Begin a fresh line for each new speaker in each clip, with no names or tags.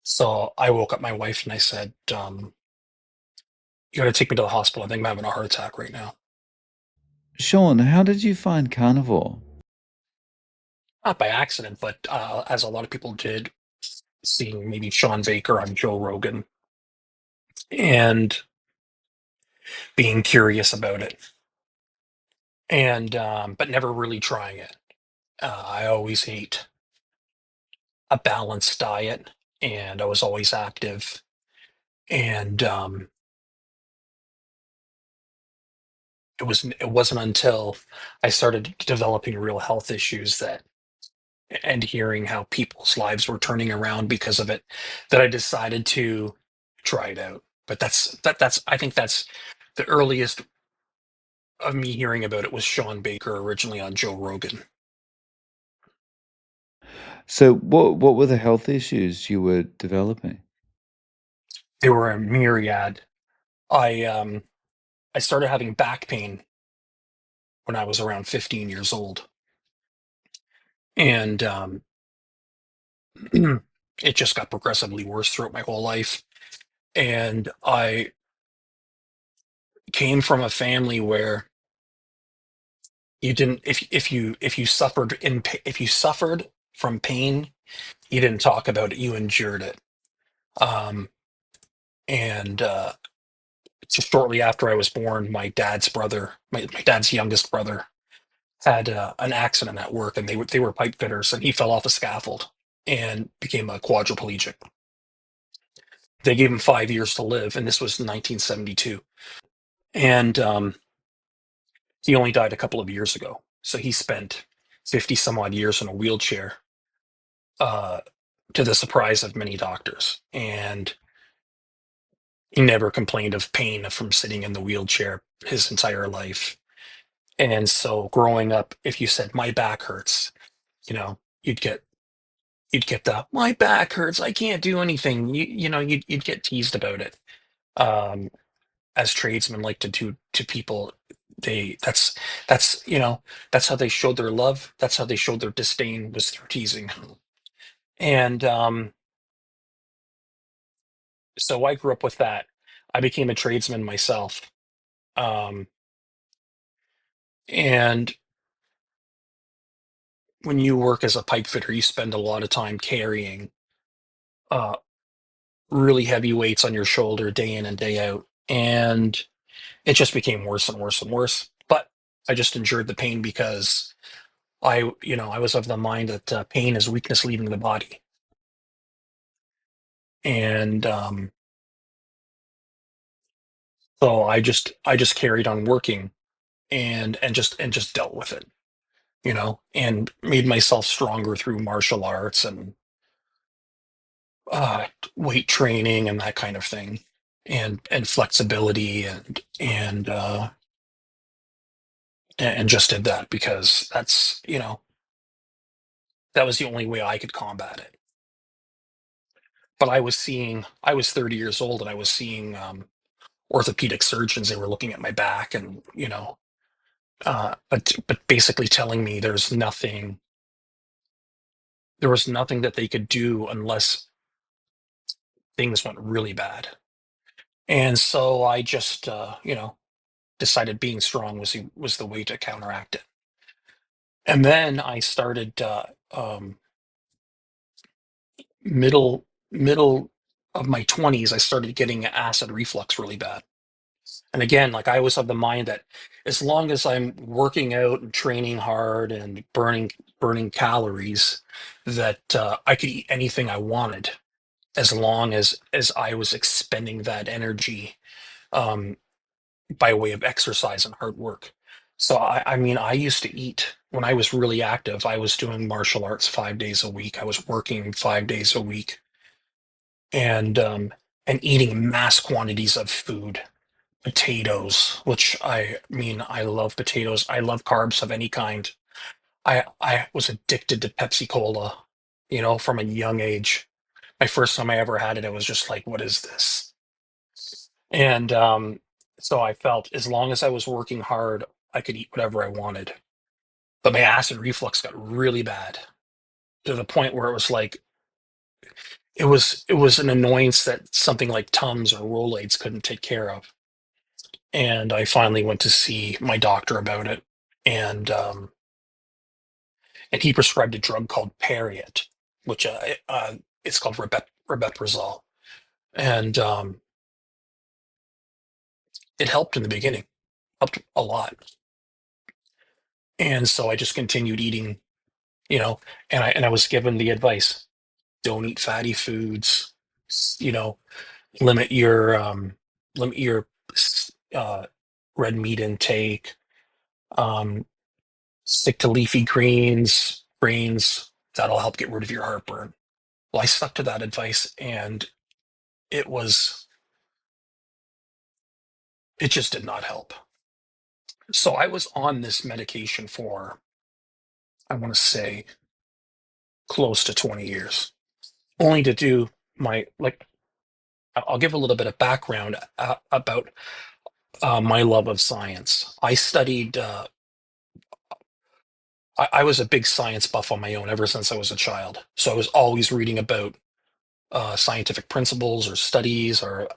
So I woke up my wife and I said, "You got to take me to the hospital. I think I'm having a heart attack right now."
Shawn, how did you find carnivore?
Not by accident, but as a lot of people did, seeing maybe Shawn Baker on Joe Rogan and being curious about it, and but never really trying it. I always ate a balanced diet, and I was always active. And it wasn't until I started developing real health issues that and hearing how people's lives were turning around because of it that I decided to try it out. But that's I think that's the earliest of me hearing about it was Shawn Baker originally on Joe Rogan.
So what were the health issues you were developing?
There were a myriad. I started having back pain when I was around 15 years old, and it just got progressively worse throughout my whole life. And I came from a family where you didn't if you suffered from pain, you didn't talk about it, you endured it. um and just shortly after I was born, my dad's youngest brother had an accident at work, and they were pipe fitters, and he fell off a scaffold and became a quadriplegic. They gave him 5 years to live, and this was 1972. And he only died a couple of years ago, so he spent 50 some odd years in a wheelchair, uh, to the surprise of many doctors. And he never complained of pain from sitting in the wheelchair his entire life. And so growing up, if you said my back hurts, you'd get the my back hurts, I can't do anything. You'd get teased about it. Um, as tradesmen like to do to people, they that's that's how they showed their love. That's how they showed their disdain, was through teasing. And so I grew up with that. I became a tradesman myself. Um, and when you work as a pipe fitter, you spend a lot of time carrying uh, really heavy weights on your shoulder day in and day out. And it just became worse and worse and worse. But I just endured the pain because I was of the mind that pain is weakness leaving the body. And so I just carried on working, and just dealt with it, and made myself stronger through martial arts and uh, weight training and that kind of thing, and flexibility, and just did that because that was the only way I could combat it. But I was 30 years old, and I was seeing orthopedic surgeons. They were looking at my back, and but basically telling me there was nothing that they could do unless things went really bad. And so I just decided being strong was the way to counteract it. And then I started middle of my 20s. I started getting acid reflux really bad. And again, like, I was of the mind that as long as I'm working out and training hard and burning calories, that I could eat anything I wanted, as long as I was expending that energy, um, by way of exercise and hard work. So I mean, I used to eat when I was really active. I was doing martial arts 5 days a week. I was working 5 days a week, and eating mass quantities of food, potatoes, which I mean, I love potatoes. I love carbs of any kind. I was addicted to Pepsi Cola, from a young age. My first time I ever had it, I was just like, "What is this?" And so I felt as long as I was working hard, I could eat whatever I wanted. But my acid reflux got really bad, to the point where it was like it was an annoyance that something like Tums or Rolaids couldn't take care of. And I finally went to see my doctor about it, and and he prescribed a drug called Pariet, which it's called Rabeprazole, and it helped in the beginning, helped a lot. And so I just continued eating, you know, and I was given the advice: don't eat fatty foods, you know, limit your limit your uh, red meat intake, um, stick to leafy grains. That'll help get rid of your heartburn. Well, I stuck to that advice, and it was it just did not help. So I was on this medication for, I want to say, close to 20 years, only to do my, like, I'll give a little bit of background about my love of science. I studied, I was a big science buff on my own ever since I was a child. So I was always reading about scientific principles or studies, or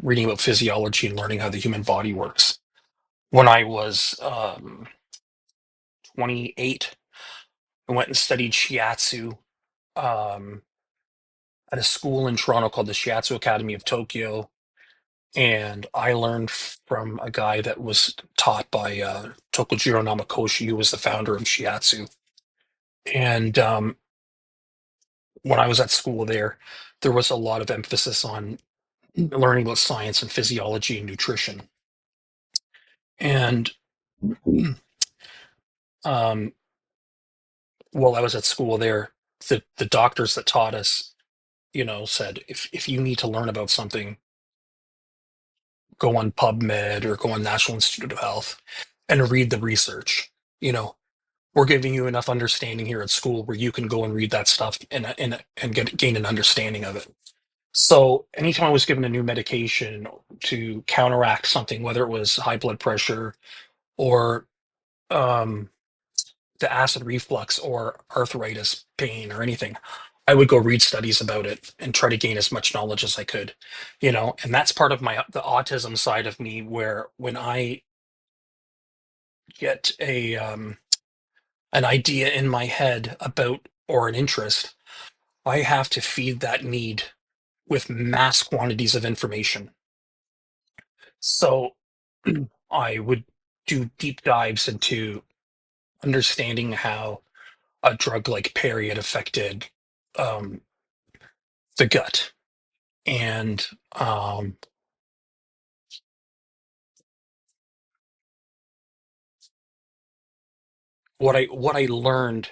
reading about physiology and learning how the human body works. When I was 28, I went and studied shiatsu um, at a school in Toronto called the Shiatsu Academy of Tokyo. And I learned from a guy that was taught by Tokujiro Namakoshi, who was the founder of shiatsu. And when I was at school there was a lot of emphasis on learning about science and physiology and nutrition. And um, while I was at school there, the doctors that taught us, said, if you need to learn about something, go on PubMed or go on National Institute of Health and read the research. You know, we're giving you enough understanding here at school where you can go and read that stuff and gain an understanding of it. So anytime I was given a new medication to counteract something, whether it was high blood pressure or um, the acid reflux or arthritis pain or anything, I would go read studies about it and try to gain as much knowledge as I could, and that's part of the autism side of me, where when I get an idea in my head about, or an interest, I have to feed that need with mass quantities of information. So I would do deep dives into understanding how a drug like Perry had affected um, the gut, and what I learned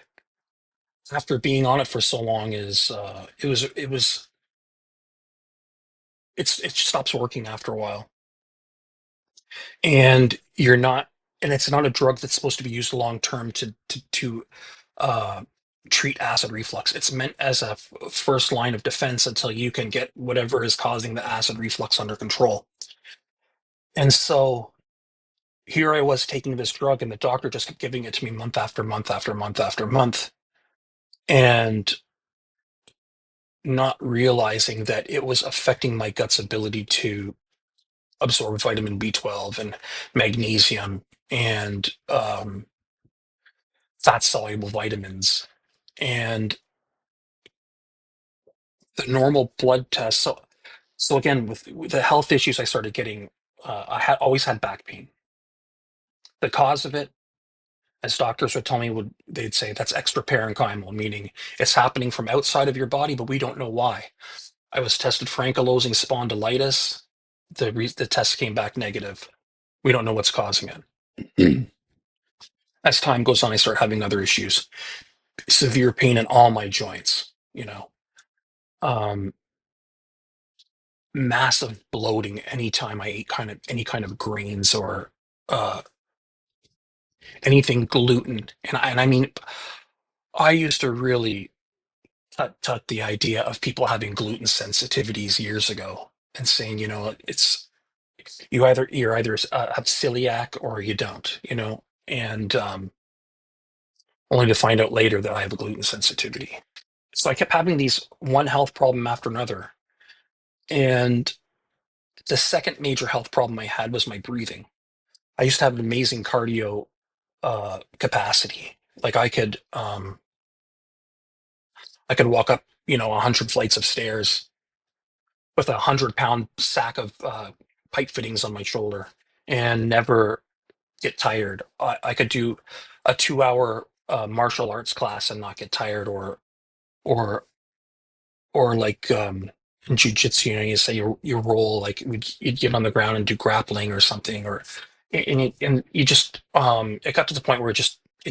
after being on it for so long is it stops working after a while, and you're not and it's not a drug that's supposed to be used long term to uh, treat acid reflux. It's meant as a first line of defense until you can get whatever is causing the acid reflux under control. And so here I was taking this drug, and the doctor just kept giving it to me month after month after month after month, and not realizing that it was affecting my gut's ability to absorb vitamin B12 and magnesium and fat soluble vitamins. And the normal blood test. So again, with the health issues I started getting, I had always had back pain. The cause of it, as doctors would tell me, they'd say that's extraparenchymal, meaning it's happening from outside of your body, but we don't know why. I was tested for ankylosing spondylitis. The test came back negative. We don't know what's causing it. As time goes on, I start having other issues, severe pain in all my joints. Um, Massive bloating anytime I ate any kind of grains or uh, anything gluten. And I mean, I used to really tut the idea of people having gluten sensitivities years ago, and saying, it's you're either have celiac or you don't, and only to find out later that I have a gluten sensitivity. So I kept having these one health problem after another. And the second major health problem I had was my breathing. I used to have an amazing cardio capacity. Like I could walk up, 100 flights of stairs with 100-pound sack of pipe fittings on my shoulder and never get tired. I could do a 2 hour martial arts class and not get tired, or like in jujitsu, you say you roll, like you'd get on the ground and do grappling or something, or and you just it got to the point where it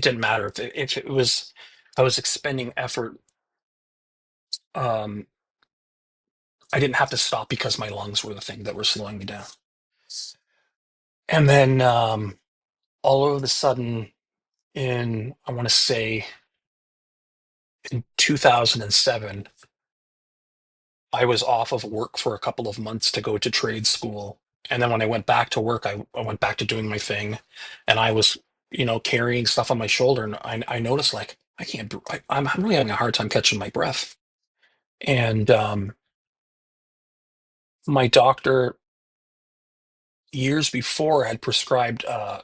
didn't matter if it was I was expending effort. um I didn't have to stop because my lungs were the thing that were slowing me down. And then all of a sudden, I want to say in 2007, I was off of work for a couple of months to go to trade school. And then when I went back to work, I went back to doing my thing. And I was, carrying stuff on my shoulder. And I noticed, like, I can't, I'm really having a hard time catching my breath. And my doctor, years before, had prescribed a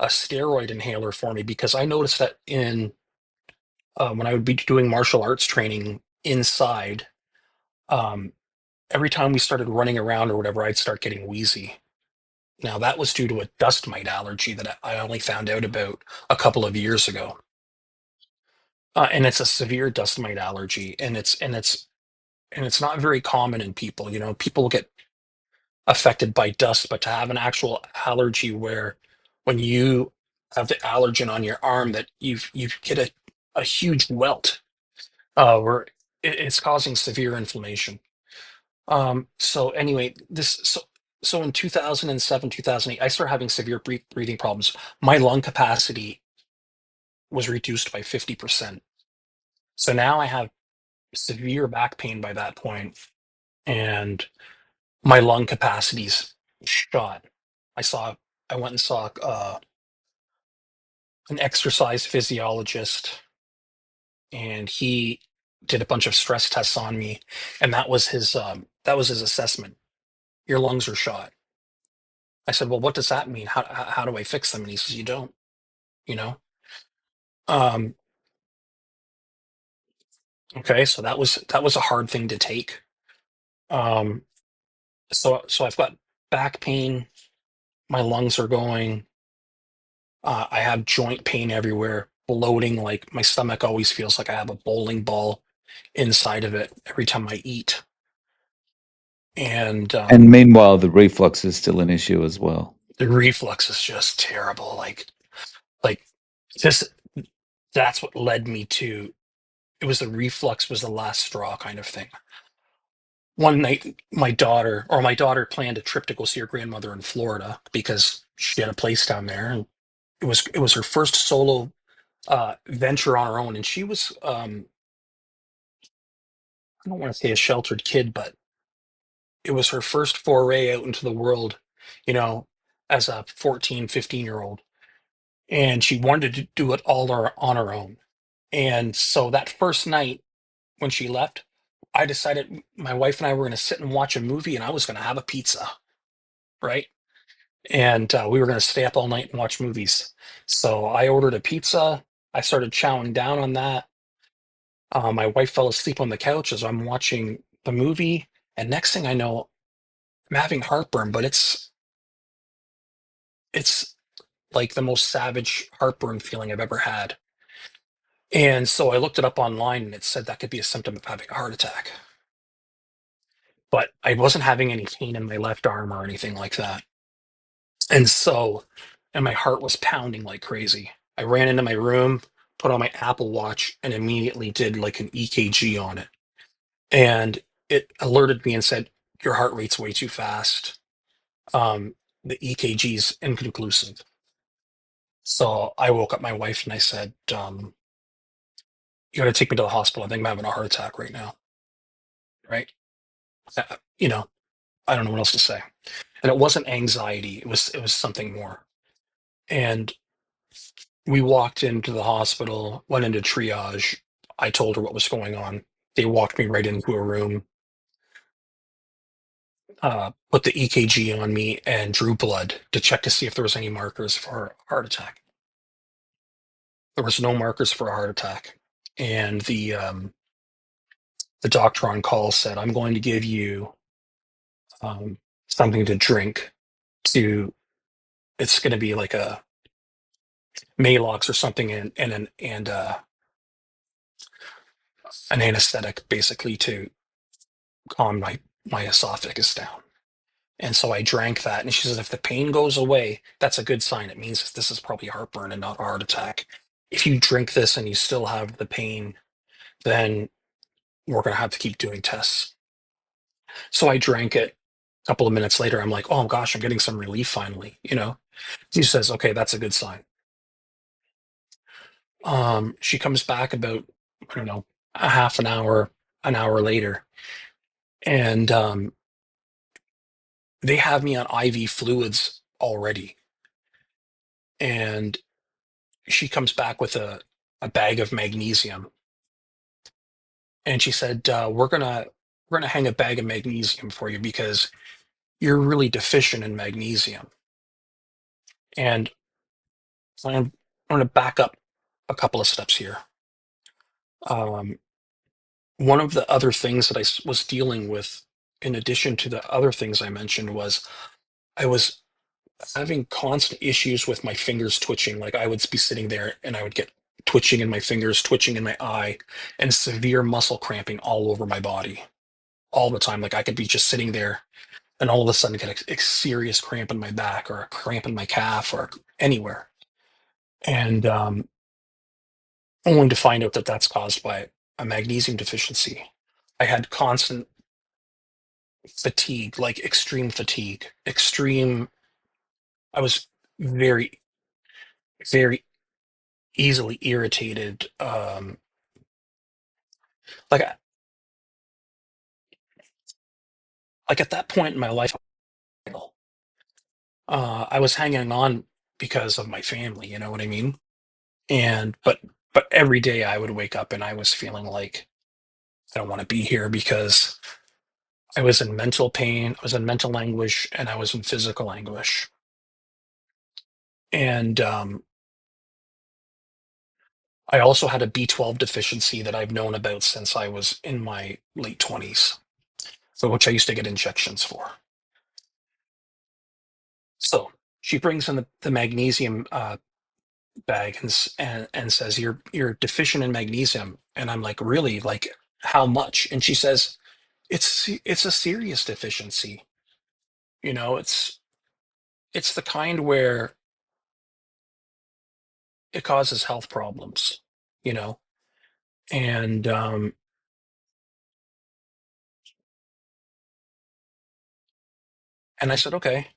steroid inhaler for me because I noticed that when I would be doing martial arts training inside, um, every time we started running around or whatever, I'd start getting wheezy. Now, that was due to a dust mite allergy that I only found out about a couple of years ago. And it's a severe dust mite allergy, and it's not very common in people. People get affected by dust, but to have an actual allergy where when you have the allergen on your arm that you get a huge welt, where it's causing severe inflammation. So anyway, so in 2007, 2008, I started having severe breathing problems. My lung capacity was reduced by 50%. So now I have severe back pain by that point, and my lung capacity's shot. I saw, I went and saw an exercise physiologist, and he did a bunch of stress tests on me, and that was his assessment. Your lungs are shot. I said, well, what does that mean? How do I fix them? And he says, you don't, you know? Um, okay. So that was a hard thing to take. Um, so I've got back pain. My lungs are going. I have joint pain everywhere, bloating. Like my stomach always feels like I have a bowling ball inside of it every time I eat. And
And meanwhile, the reflux is still an issue as well.
the reflux is just terrible. Like this, that's what led me to, it was the reflux was the last straw kind of thing. One night, my daughter planned a trip to go see her grandmother in Florida because she had a place down there, and it was her first solo venture on her own. And she was, I don't want to say a sheltered kid, but it was her first foray out into the world, you know as a 14, 15-year old, and she wanted to do it all on her own. And so that first night when she left, I decided my wife and I were going to sit and watch a movie, and I was going to have a pizza, right? And we were going to stay up all night and watch movies. So I ordered a pizza. I started chowing down on that. My wife fell asleep on the couch as I'm watching the movie, and next thing I know, I'm having heartburn, but it's like the most savage heartburn feeling I've ever had. And so I looked it up online, and it said that could be a symptom of having a heart attack. But I wasn't having any pain in my left arm or anything like that. And so, and my heart was pounding like crazy. I ran into my room, put on my Apple Watch, and immediately did like an EKG on it. And it alerted me and said, your heart rate's way too fast. The EKG's inconclusive. So I woke up my wife and I said, you got to take me to the hospital. I think I'm having a heart attack right now. Right. Uh, you know, I don't know what else to say. And it wasn't anxiety. It was something more. And we walked into the hospital, went into triage. I told her what was going on. They walked me right into a room, put the EKG on me, and drew blood to check to see if there was any markers for a heart attack. There was no markers for a heart attack, and the doctor on call said, "I'm going to give you um, something to drink. To It's going to be like a Malox or something, and an anesthetic, basically, to calm my esophagus down." And so I drank that, and she says, if the pain goes away, that's a good sign. It means that this is probably heartburn and not a heart attack. If you drink this and you still have the pain, then we're going to have to keep doing tests. So I drank it. A couple of minutes later, I'm like, oh gosh, I'm getting some relief finally. She says, okay, that's a good sign. She comes back about, I don't know, a half an hour later, and they have me on IV fluids already. And she comes back with a bag of magnesium, and she said, we're gonna hang a bag of magnesium for you because you're really deficient in magnesium. And I'm going to back up a couple of steps here. Um, One of the other things that was dealing with, in addition to the other things I mentioned, was I was having constant issues with my fingers twitching. Like I would be sitting there and I would get twitching in my fingers, twitching in my eye, and severe muscle cramping all over my body all the time. Like I could be just sitting there and all of a sudden get a serious cramp in my back or a cramp in my calf or anywhere. And only to find out that that's caused by a magnesium deficiency. I had constant fatigue, like extreme fatigue, extreme. I was very, very easily irritated. Like, like at that point in my life, I was hanging on because of my family. You know what I mean? And but every day I would wake up and I was feeling like I don't want to be here because I was in mental pain, I was in mental anguish, and I was in physical anguish. And I also had a B12 deficiency that I've known about since I was in my late 20s, for which I used to get injections for. So she brings in the magnesium bag and says, you're deficient in magnesium. And I'm like, really? Like, how much? And she says, it's a serious deficiency. It's the kind where it causes health problems, you know? And and I said, okay,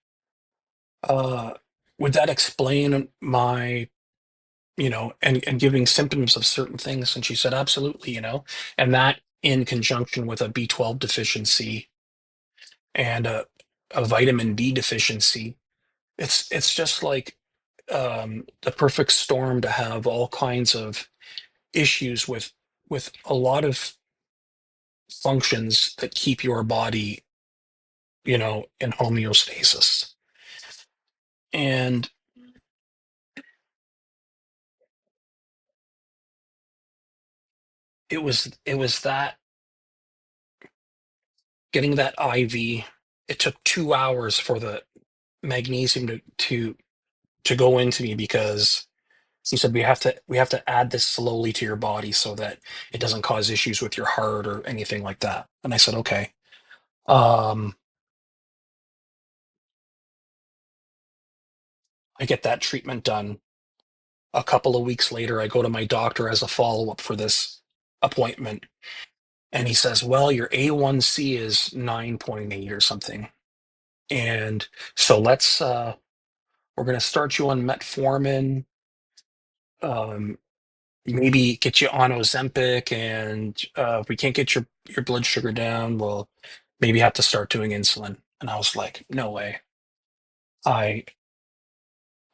uh, would that explain my, and giving symptoms of certain things? And she said, absolutely, and that in conjunction with a B12 deficiency and a vitamin D deficiency, it's just like the perfect storm to have all kinds of issues with a lot of functions that keep your body, in homeostasis. And it was that getting that IV. It took 2 hours for the magnesium to go into me because he said we have to add this slowly to your body so that it doesn't cause issues with your heart or anything like that. And I said, okay. Um, I get that treatment done. A couple of weeks later, I go to my doctor as a follow up for this appointment, and he says, well, your A1C is 9.8 or something. And so we're going to start you on metformin, um, maybe get you on Ozempic, and if we can't get your blood sugar down, we'll maybe have to start doing insulin. And I was like, no way. I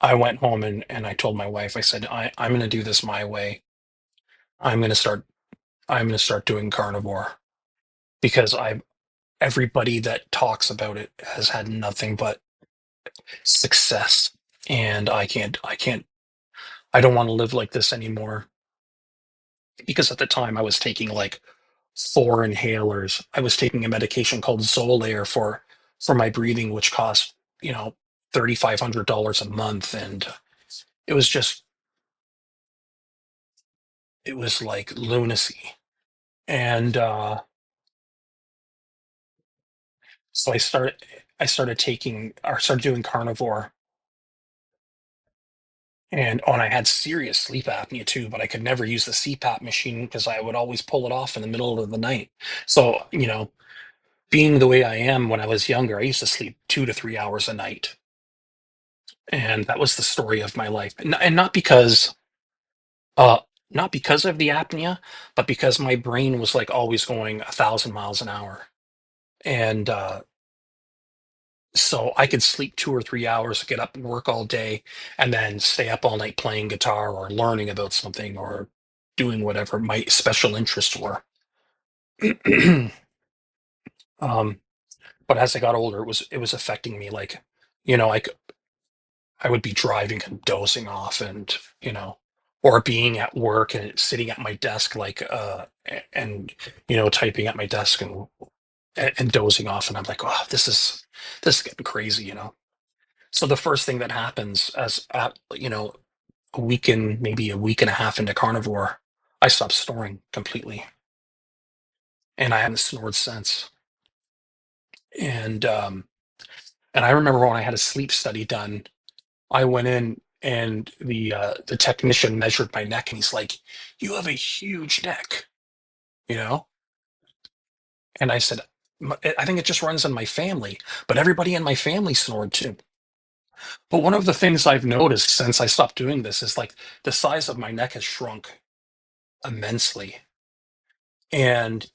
I went home and I told my wife, I said, I'm going to do this my way. I'm going to start. I'm going to start doing carnivore because I everybody that talks about it has had nothing but success, and I don't want to live like this anymore. Because at the time I was taking like 4 inhalers. I was taking a medication called Zolair for my breathing, which cost, $3,500 a month, and it was just it was like lunacy. And so I started taking or started doing carnivore. And I had serious sleep apnea too, but I could never use the CPAP machine because I would always pull it off in the middle of the night. So, being the way I am, when I was younger, I used to sleep 2 to 3 hours a night. And that was the story of my life. And uh not because of the apnea, but because my brain was like always going 1,000 miles an hour. And so I could sleep 2 or 3 hours, get up and work all day, and then stay up all night playing guitar or learning about something or doing whatever my special interests were. um, but as I got older, it was affecting me. Like, you know, I c- I would be driving and dozing off, and or being at work and sitting at my desk, like and typing at my desk and dozing off, and I'm like, oh, this is getting crazy. So the first thing that happens as at maybe a week and a half into carnivore, I stopped snoring completely, and I haven't snored since. And and I remember when I had a sleep study done, I went in and the technician measured my neck, and he's like, "You have a huge neck," you know. And I said, I think it just runs in my family, but everybody in my family snored too." But one of the things I've noticed since I stopped doing this is like the size of my neck has shrunk immensely. And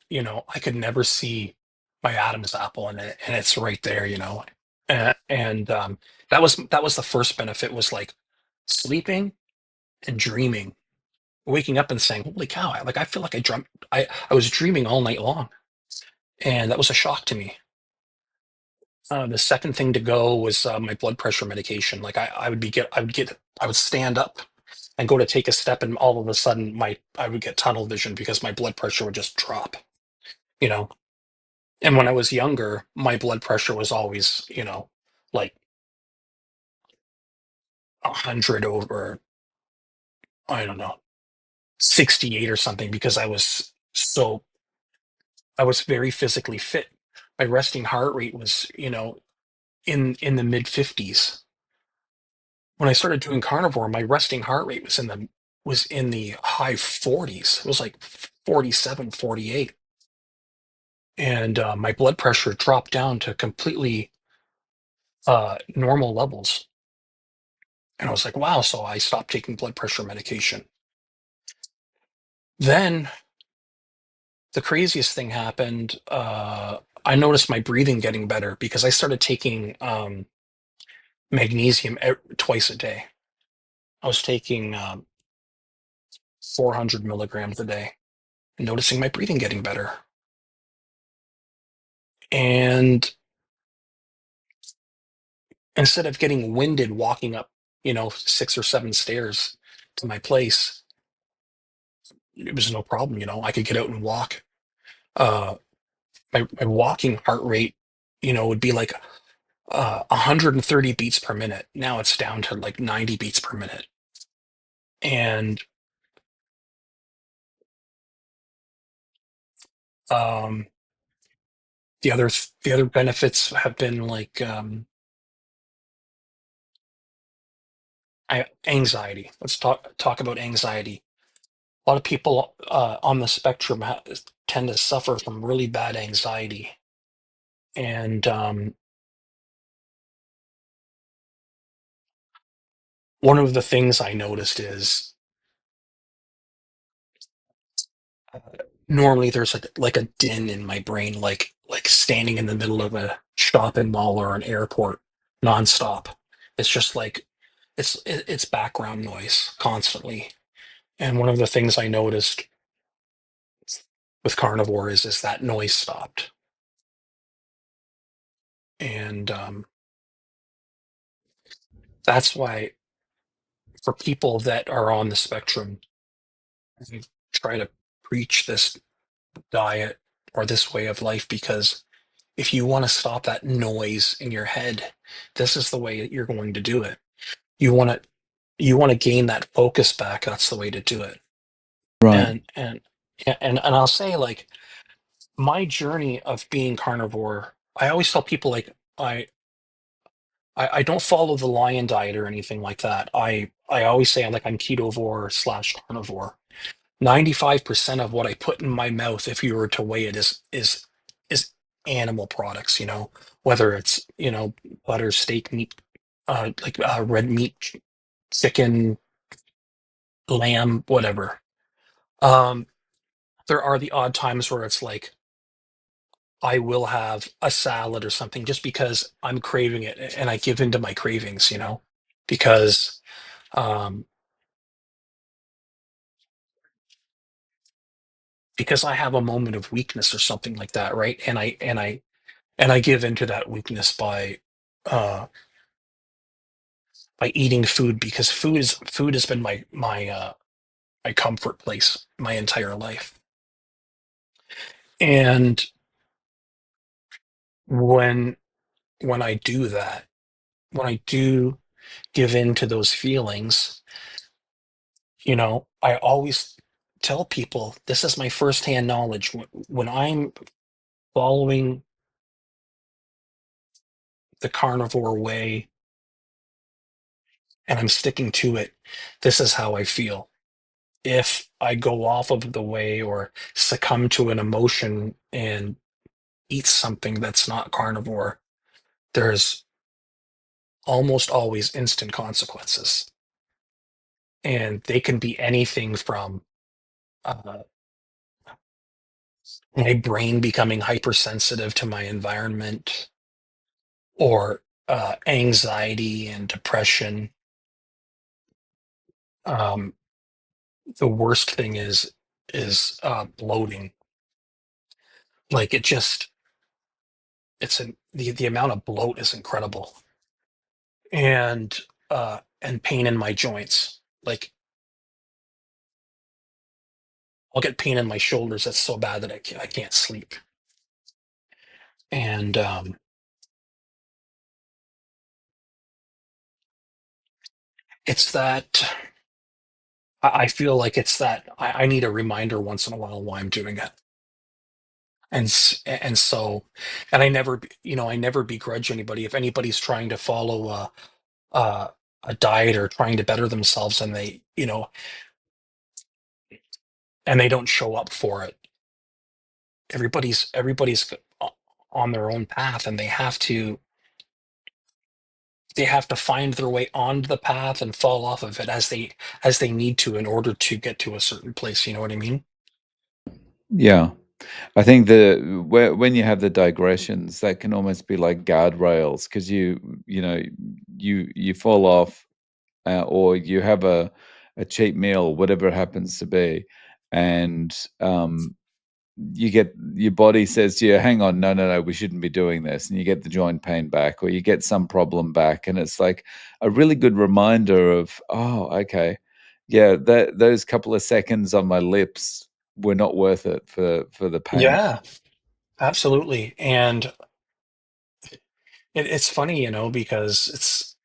I could never see my Adam's apple, and it's right there. And that was the first benefit, was like sleeping and dreaming, waking up and saying, "Holy cow!" I feel like I was dreaming all night long, and that was a shock to me. The second thing to go was my blood pressure medication. Like I would stand up and go to take a step, and all of a sudden I would get tunnel vision because my blood pressure would just drop. You know, And when I was younger, my blood pressure was always, like 100 over, I don't know, 68 or something, because I was very physically fit. My resting heart rate was, in the mid 50s. When I started doing carnivore, my resting heart rate was in the high 40s. It was like 47, 48. And my blood pressure dropped down to completely normal levels. And I was like, wow. So I stopped taking blood pressure medication. Then the craziest thing happened. I noticed my breathing getting better because I started taking magnesium twice a day. I was taking 400 milligrams a day, and noticing my breathing getting better. And instead of getting winded walking up, 6 or 7 stairs to my place, it was no problem. I could get out and walk. Uh, my walking heart rate, would be like 130 beats per minute. Now it's down to like 90 beats per minute. And um, the other benefits have been like anxiety. Let's talk about anxiety. A lot of people on the spectrum tend to suffer from really bad anxiety. And one of the things I noticed is uh, normally there's like a din in my brain, like standing in the middle of a shopping mall or an airport nonstop. It's just like it's background noise constantly. And one of the things I noticed with carnivore is that noise stopped. And that's why for people that are on the spectrum, I try to preach this diet or this way of life, because if you want to stop that noise in your head, this is the way that you're going to do it. You want to you want to gain that focus back. That's the way to do it.
Right.
And I'll say, like, my journey of being carnivore, I always tell people, like, I don't follow the lion diet or anything like that. I always say I'm ketovore slash carnivore. 95% of what I put in my mouth, if you were to weigh it, is animal products, whether it's, butter, steak, meat, like red meat, chicken, lamb, whatever. Um, there are the odd times where it's like I will have a salad or something just because I'm craving it, and I give into my cravings, because um, because I have a moment of weakness or something like that, right? And I give into that weakness uh, by eating food, because food has been my comfort place my entire life. And when when I do that, when I do give in to those feelings, I always tell people this is my firsthand knowledge. When I'm following the carnivore way and I'm sticking to it, this is how I feel. If I go off of the way or succumb to an emotion and eat something that's not carnivore, there's almost always instant consequences. And they can be anything from uh, my brain becoming hypersensitive to my environment, or anxiety and depression. Um, the worst thing is bloating. Like, the amount of bloat is incredible. And pain in my joints. Like, I'll get pain in my shoulders that's so bad that I can't sleep. And it's that I feel like it's that I need a reminder once in a while why I'm doing it. And so, and I never begrudge anybody if anybody's trying to follow a a diet or trying to better themselves, and they don't show up for it. Everybody's on their own path, and they have to find their way onto the path and fall off of it as they need to in order to get to a certain place. You know what I mean?
Yeah. I think when you have the digressions, that can almost be like guardrails because you fall off, or you have a cheap meal, whatever it happens to be, and you get your body says to you, hang on, no, no, no, we shouldn't be doing this, and you get the joint pain back, or you get some problem back, and it's like a really good reminder of, oh, okay, yeah, that those couple of seconds on my lips were not worth it for the pain.
Yeah, absolutely. And it's funny, because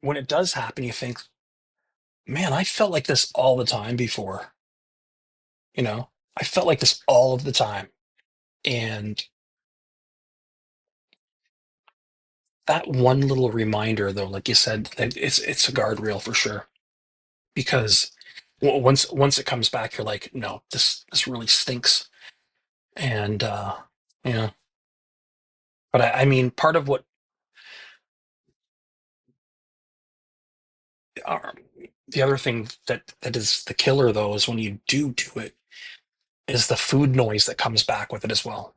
when it does happen, you think, man, I felt like this all the time before. You know, I felt like this all of the time. And that one little reminder, though, like you said, that it's a guardrail for sure. Because once it comes back, you're like, no, this really stinks. And yeah, but I mean, part of what uh, the other thing that is the killer, though, is when you do it, is the food noise that comes back with it as well.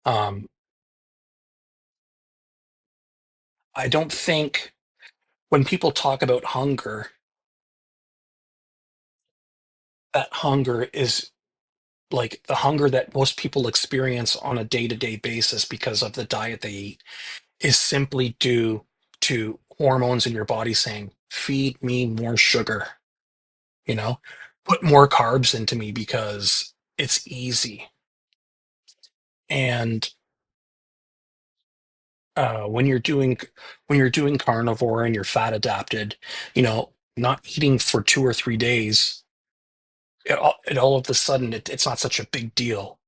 Um, I don't think when people talk about hunger, that hunger is like the hunger that most people experience on a day-to-day basis because of the diet they eat is simply due to hormones in your body saying, feed me more sugar, you know, put more carbs into me because it's easy. And when you're doing carnivore and you're fat adapted, not eating for 2 or 3 days, all of a sudden it's not such a big deal.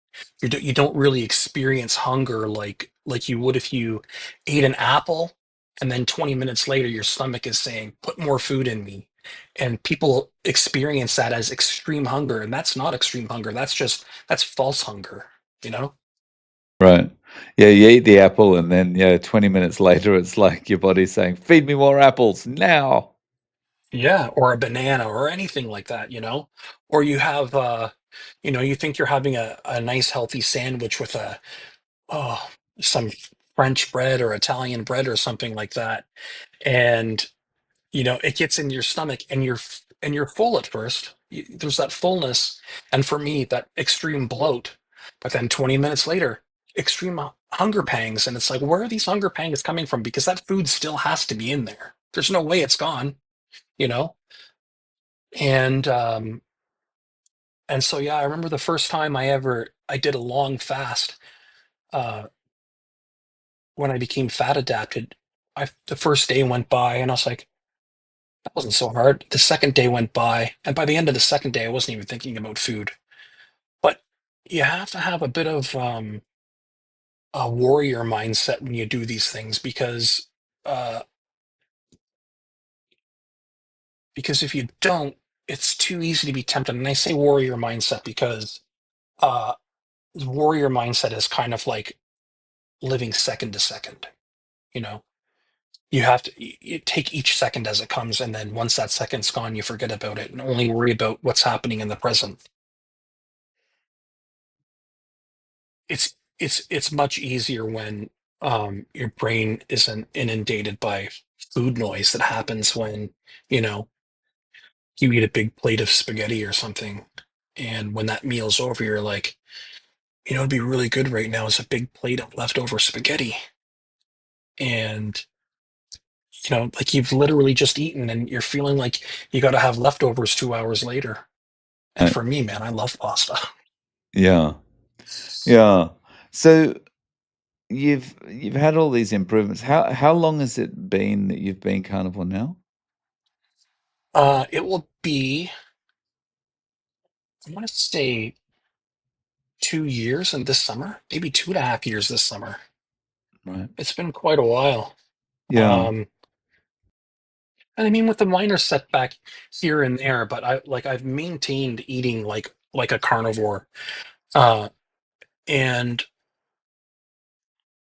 You don't really experience hunger like you would if you ate an apple and then 20 minutes later your stomach is saying, put more food in me. And people experience that as extreme hunger, and that's not extreme hunger. That's false hunger, you know?
Right. Yeah, you eat the apple and then, yeah, 20 minutes later, it's like your body's saying, "Feed me more apples now."
Yeah, or a banana or anything like that, Or you have you think you're having a nice healthy sandwich with oh, some French bread or Italian bread or something like that. And it gets in your stomach and you're full at first. There's that fullness, and for me, that extreme bloat. But then 20 minutes later, extreme hunger pangs, and it's like, where are these hunger pangs coming from? Because that food still has to be in there. There's no way it's gone, you know? And so yeah, I remember the first time I did a long fast uh when I became fat adapted. The first day went by and I was like, that wasn't so hard. The second day went by, and by the end of the second day, I wasn't even thinking about food. But you have to have a bit of a warrior mindset when you do these things uh, because if you don't, it's too easy to be tempted. And I say warrior mindset because uh, warrior mindset is kind of like living second to second. You know, you have to you take each second as it comes, and then once that second's gone, you forget about it and only worry about what's happening in the present. It's much easier when your brain isn't inundated by food noise that happens when you know you eat a big plate of spaghetti or something, and when that meal's over you're like, it'd be really good right now is a big plate of leftover spaghetti. And like you've literally just eaten and you're feeling like you got to have leftovers 2 hours later. And
Right.
for me, man, I love pasta.
Yeah. Yeah. So you've had all these improvements. How long has it been that you've been carnivore now?
It will be, I want to say 2 years in this summer, maybe 2.5 years this summer.
Right.
It's been quite a while.
Yeah.
Um, and I mean, with a minor setback here and there, but I've maintained eating like a carnivore. Uh, and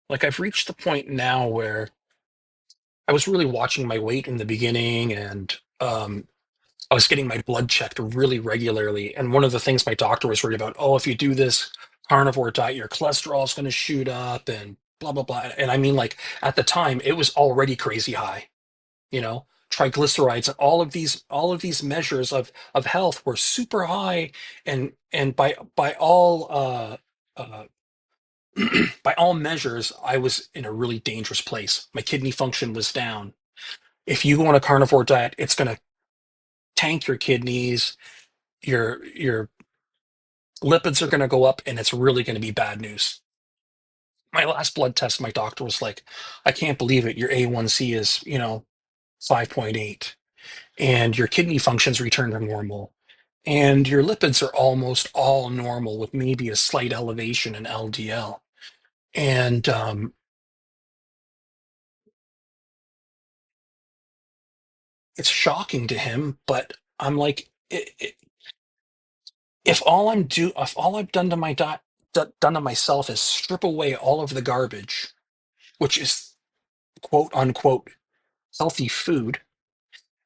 like I've reached the point now where I was really watching my weight in the beginning, and I was getting my blood checked really regularly. And one of the things my doctor was worried about, oh, if you do this carnivore diet, your cholesterol is going to shoot up and blah blah blah. And I mean, like at the time, it was already crazy high. Triglycerides and all of these measures of health were super high, and by all by all measures I was in a really dangerous place. My kidney function was down. If you go on a carnivore diet, it's going to tank your kidneys, your lipids are going to go up, and it's really going to be bad news. My last blood test, my doctor was like, I can't believe it, your A1C is 5.8, and your kidney functions return to normal, and your lipids are almost all normal with maybe a slight elevation in LDL. And it's shocking to him, but I'm like, if all I've done to my diet, done to myself is strip away all of the garbage, which is quote unquote healthy food,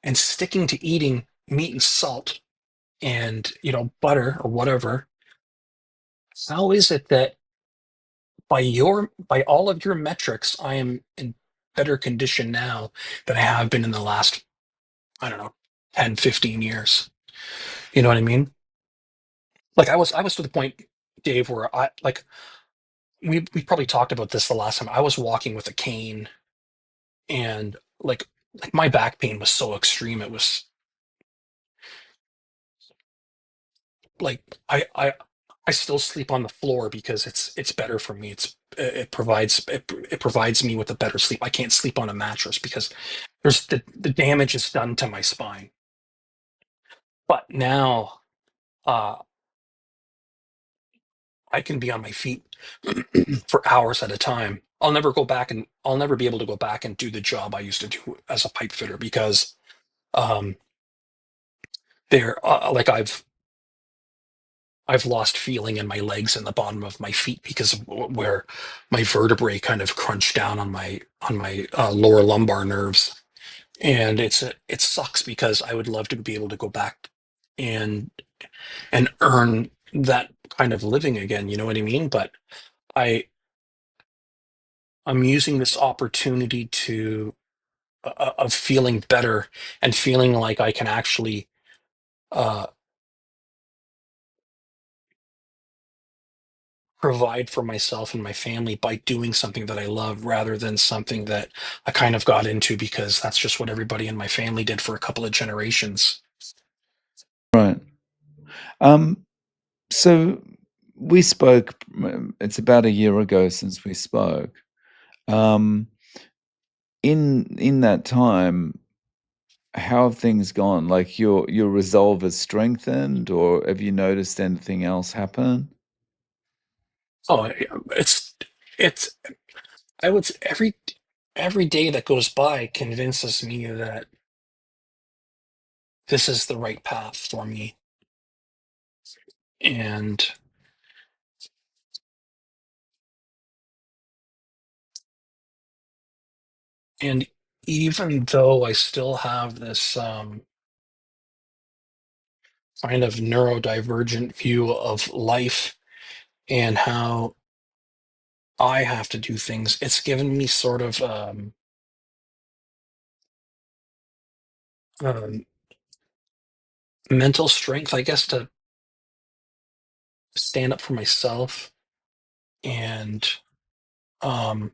and sticking to eating meat and salt and butter or whatever, how is it that by all of your metrics, I am in better condition now than I have been in the last, I don't know, 10, 15 years? You know what I mean? Like I was to the point, Dave, where I like we probably talked about this the last time. I was walking with a cane, and like my back pain was so extreme. It was like I still sleep on the floor because it's better for me. It provides me with a better sleep. I can't sleep on a mattress because the damage is done to my spine. But now uh I can be on my feet for hours at a time. I'll never be able to go back and do the job I used to do as a pipe fitter because um there like I've lost feeling in my legs and the bottom of my feet because of where my vertebrae kind of crunch down on my lower lumbar nerves, and it sucks because I would love to be able to go back and earn that kind of living again. You know what I mean? But I I'm using this opportunity to of feeling better and feeling like I can actually uh, provide for myself and my family by doing something that I love rather than something that I kind of got into because that's just what everybody in my family did for a couple of generations.
Right. Um, so we spoke, it's about a year ago since we spoke. Um, in that time, how have things gone? Like your resolve has strengthened, or have you noticed anything else happen?
Oh, it's it's I would say every day that goes by convinces me that this is the right path for me. And and even though I still have this kind of neurodivergent view of life and how I have to do things, it's given me sort of um, mental strength, I guess, to stand up for myself and um,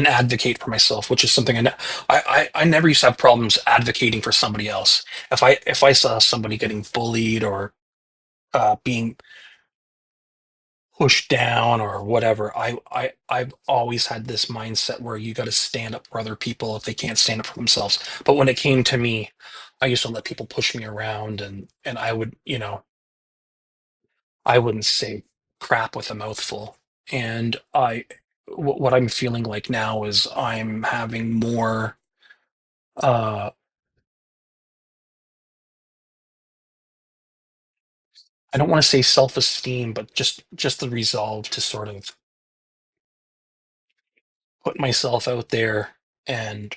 advocate for myself, which is something I never used to have problems advocating for somebody else. If I saw somebody getting bullied or being pushed down or whatever, I've always had this mindset where you got to stand up for other people if they can't stand up for themselves. But when it came to me, I used to let people push me around, and I would, I wouldn't say crap with a mouthful. And what I'm feeling like now is I'm having more uh I don't want to say self-esteem, but just the resolve to sort of put myself out there and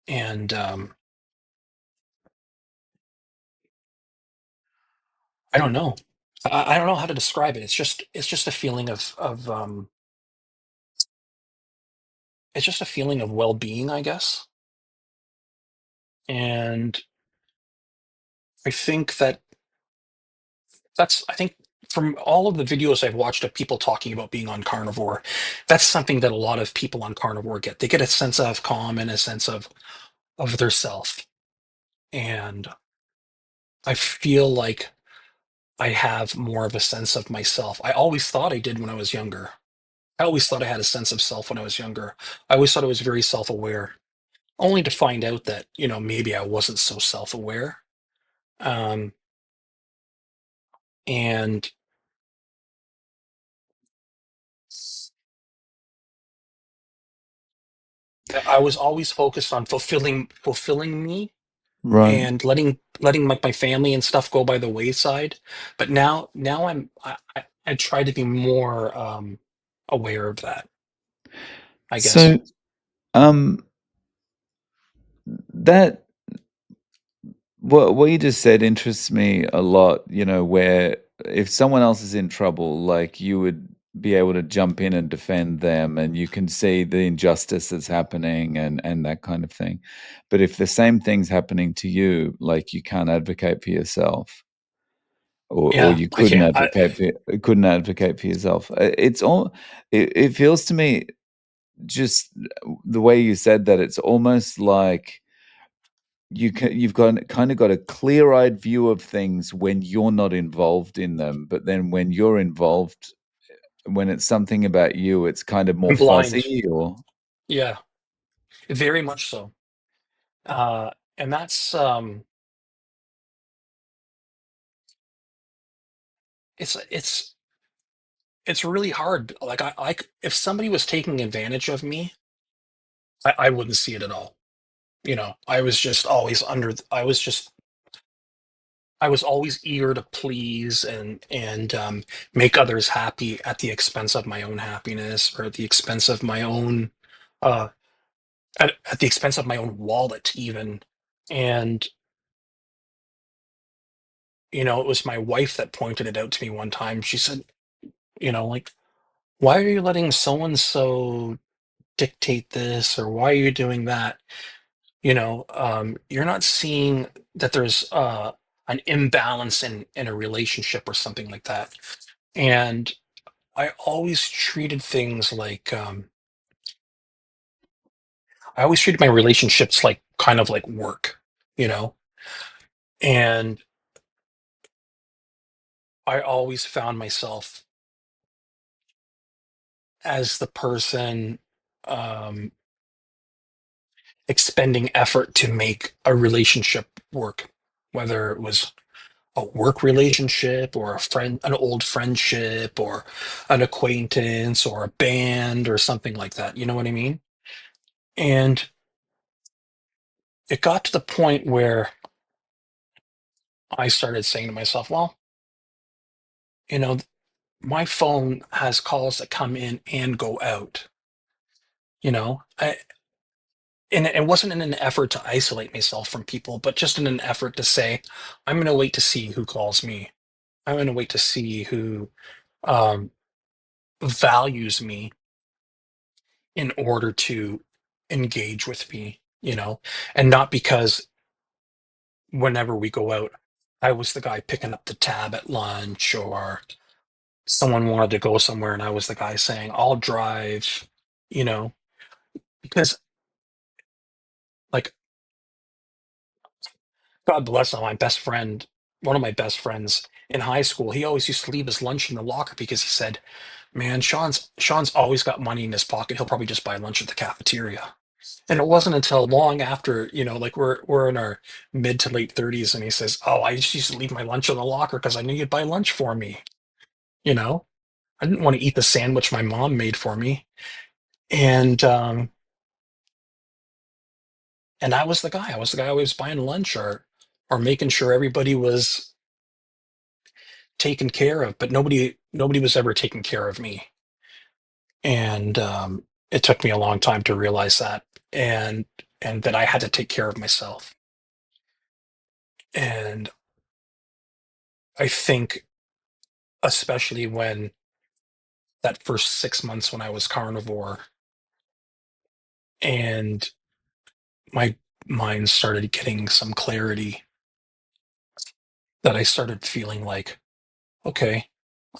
and I don't know. I don't know how to describe it. It's just a feeling of it's just a feeling of well-being, I guess. And I think I think from all of the videos I've watched of people talking about being on carnivore, that's something that a lot of people on carnivore get. They get a sense of calm and a sense of their self. And I feel like I have more of a sense of myself. I always thought I did when I was younger. I always thought I had a sense of self when I was younger. I always thought I was very self-aware, only to find out that, maybe I wasn't so self-aware. Um, and I was always focused on fulfilling me
Right.
and letting my family and stuff go by the wayside. But now I try to be more aware of that, I guess.
So, um, that what you just said interests me a lot, where if someone else is in trouble, like, you would be able to jump in and defend them, and you can see the injustice that's happening and that kind of thing. But if the same thing's happening to you, like, you can't advocate for yourself. or
Yeah,
you
I can't. I
couldn't advocate for yourself. It's all. It feels to me just the way you said that. It's almost like you've got kind of got a clear-eyed view of things when you're not involved in them, but then when you're involved, when it's something about you, it's kind of more
I'm blind.
fuzzy. Or
Yeah, very much so. Uh, and it's it's really hard. Like if somebody was taking advantage of me, I wouldn't see it at all. You know, I was just always I was always eager to please and make others happy at the expense of my own happiness, or at the expense of my own uh, at the expense of my own wallet even. And it was my wife that pointed it out to me one time. She said, like, why are you letting so and so dictate this, or why are you doing that? You're not seeing that there's an imbalance in a relationship or something like that. And I always treated things like I always treated my relationships like kind of like work, you know? And I always found myself as the person um expending effort to make a relationship work, whether it was a work relationship or an old friendship or an acquaintance or a band or something like that. You know what I mean? And it got to the point where I started saying to myself, well, you know, my phone has calls that come in and go out, you know, and it wasn't in an effort to isolate myself from people, but just in an effort to say, I'm going to wait to see who calls me. I'm going to wait to see who um, values me in order to engage with me, and not because whenever we go out, I was the guy picking up the tab at lunch, or someone wanted to go somewhere and I was the guy saying, I'll drive, you know, because like, God bless him, my best friend, one of my best friends in high school, he always used to leave his lunch in the locker because he said, man, Sean's always got money in his pocket. He'll probably just buy lunch at the cafeteria. And it wasn't until long after, like we're in our mid to late 30s, and he says, "Oh, I just used to leave my lunch in the locker because I knew you'd buy lunch for me." You know, I didn't want to eat the sandwich my mom made for me, and I was the guy. I was the guy always buying lunch, or making sure everybody was taken care of, but nobody was ever taking care of me. And it took me a long time to realize that, and that I had to take care of myself. And I think, especially when that first 6 months when I was carnivore and my mind started getting some clarity, that I started feeling like, okay,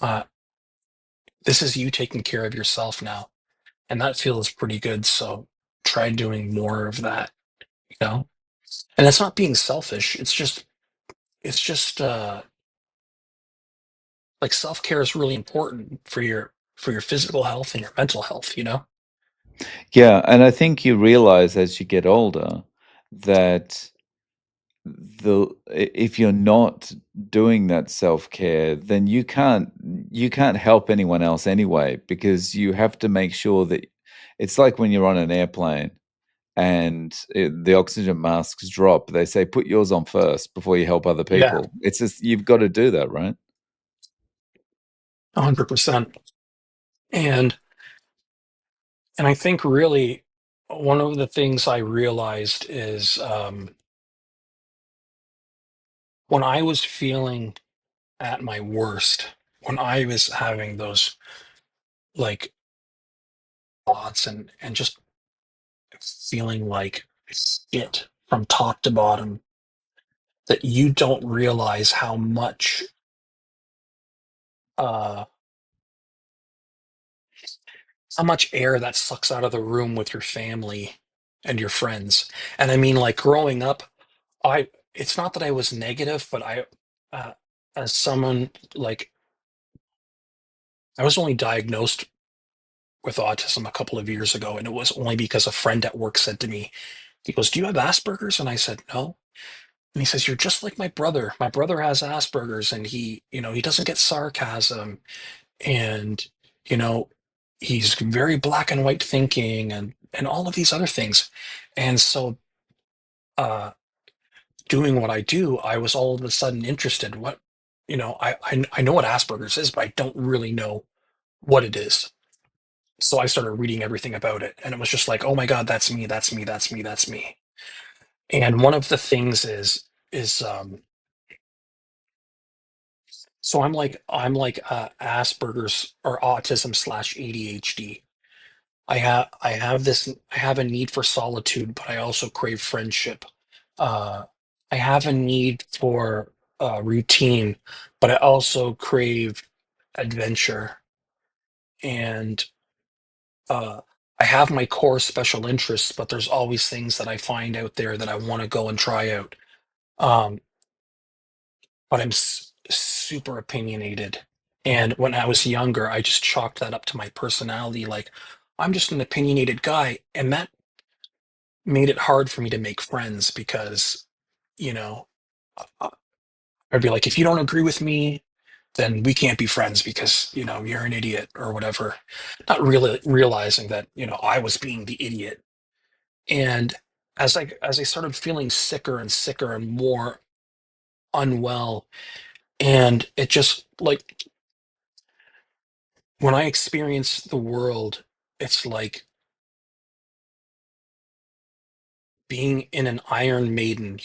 uh, this is you taking care of yourself now. And that feels pretty good. So try doing more of that, you know? And it's not being selfish. It's just like, self-care is really important for your physical health and your mental health, you know?
yeah, and I think you realize as you get older that if you're not doing that self-care, then you can't help anyone else anyway, because you have to make sure that it's like when you're on an airplane and the oxygen masks drop, they say put yours on first before you help other
Yeah,
people. It's just you've got to do that, right?
100%. And and I think really one of the things I realized is, when I was feeling at my worst, when I was having those, like, thoughts and just feeling like shit from top to bottom, that you don't realize how much uh, how much air that sucks out of the room with your family and your friends. And I mean, like growing up, I it's not that I was negative, but uh, as someone like I was only diagnosed with autism a couple of years ago, and it was only because a friend at work said to me, he goes, "Do you have Asperger's?" And I said, "No." And he says, "You're just like my brother. My brother has Asperger's, and he doesn't get sarcasm, and you know, he's very black and white thinking, and all of these other things." And so, uh, doing what I do, I was all of a sudden interested. I know what Asperger's is, but I don't really know what it is. So I started reading everything about it, and it was just like, oh my God, that's me, that's me, that's me, that's me. And one of the things is so I'm like Asperger's or autism slash ADHD. I have a need for solitude, but I also crave friendship. Uh, I have a need for routine, but I also crave adventure. And uh, I have my core special interests, but there's always things that I find out there that I want to go and try out. Um, but super opinionated. And when I was younger, I just chalked that up to my personality. Like, I'm just an opinionated guy. And that made it hard for me to make friends because, you know, uh, I'd be like, if you don't agree with me, then we can't be friends because, you're an idiot or whatever. Not really realizing that, I was being the idiot. And as I started feeling sicker and sicker and more unwell, and it just like when I experience the world, it's like being in an Iron Maiden,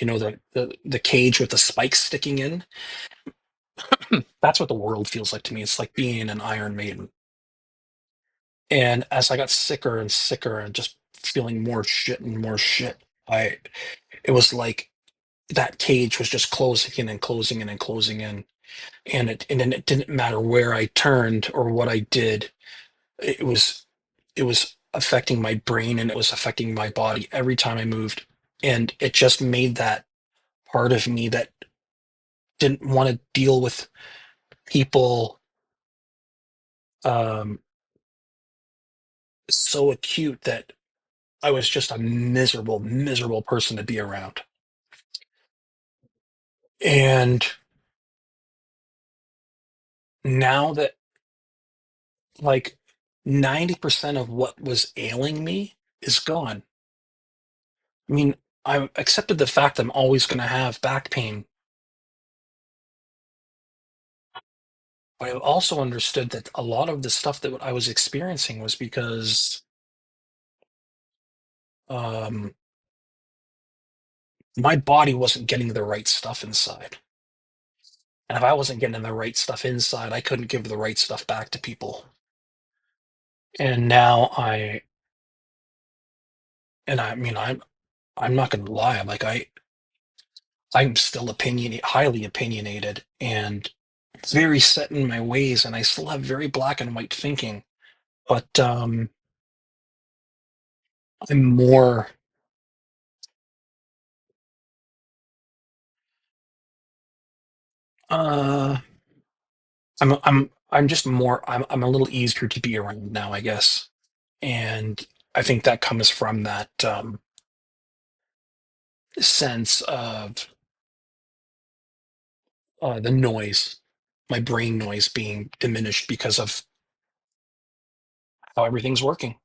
the cage with the spikes sticking in. That's what the world feels like to me. It's like being in an Iron Maiden. And as I got sicker and sicker and just feeling more shit and more shit, it was like that cage was just closing in and closing in and closing in. And then it didn't matter where I turned or what I did. It was it was affecting my brain and it was affecting my body every time I moved. And it just made that part of me that didn't want to deal with people um so acute that I was just a miserable, miserable person to be around. And now that like 90% of what was ailing me is gone. I mean, I've accepted the fact that I'm always going to have back pain, but I've also understood that a lot of the stuff that I was experiencing was because um, my body wasn't getting the right stuff inside. And if I wasn't getting the right stuff inside, I couldn't give the right stuff back to people. And now I mean, I'm not going to lie. I'm still highly opinionated and very set in my ways, and I still have very black and white thinking. But I'm more. Uh, I'm just more. I'm a little easier to be around now, I guess, and I think that comes from that sense of the noise, my brain noise being diminished because of how everything's working.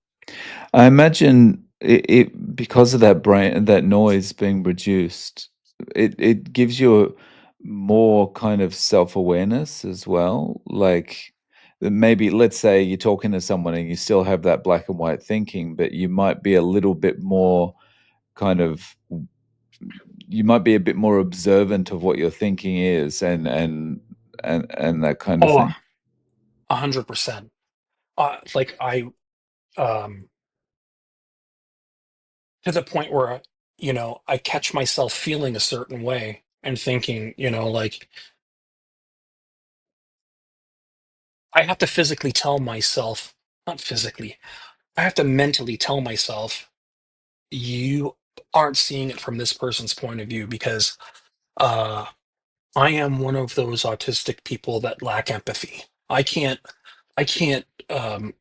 I imagine it because of that noise being reduced, it gives you more kind of self-awareness as well. Like maybe let's say you're talking to someone and you still have that black and white thinking, but you might be a little bit more kind of you might be a bit more observant of what your thinking is and that kind of
Oh,
thing.
100%. Like um, to the point where I catch myself feeling a certain way and thinking, like I have to physically tell myself, not physically, I have to mentally tell myself, you aren't seeing it from this person's point of view because uh, I am one of those autistic people that lack empathy. I can't, um,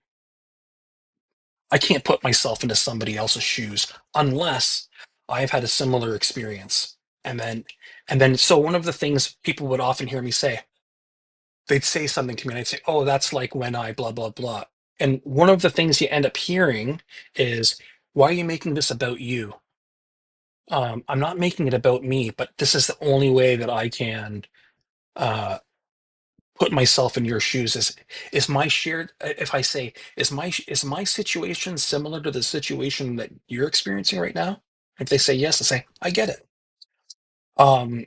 I can't put myself into somebody else's shoes unless I've had a similar experience. And then, so one of the things people would often hear me say, they'd say something to me and I'd say, oh, that's like when I blah, blah, blah. And one of the things you end up hearing is, why are you making this about you? I'm not making it about me, but this is the only way that I can uh, put myself in your shoes. Is my shared? If I say, is my situation similar to the situation that you're experiencing right now? If they say yes, I say I get it. Um,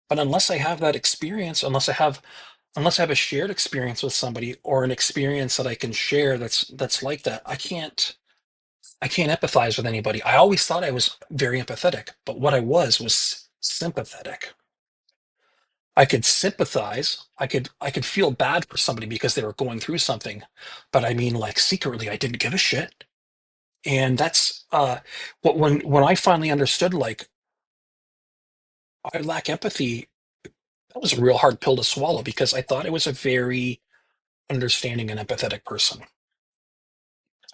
but unless I have that experience, unless I have a shared experience with somebody or an experience that I can share that's like that, I can't empathize with anybody. I always thought I was very empathetic, but what I was sympathetic. I could sympathize. I could feel bad for somebody because they were going through something, but I mean, like secretly, I didn't give a shit. And that's what when I finally understood, like I lack empathy. That was a real hard pill to swallow because I thought I was a very understanding and empathetic person.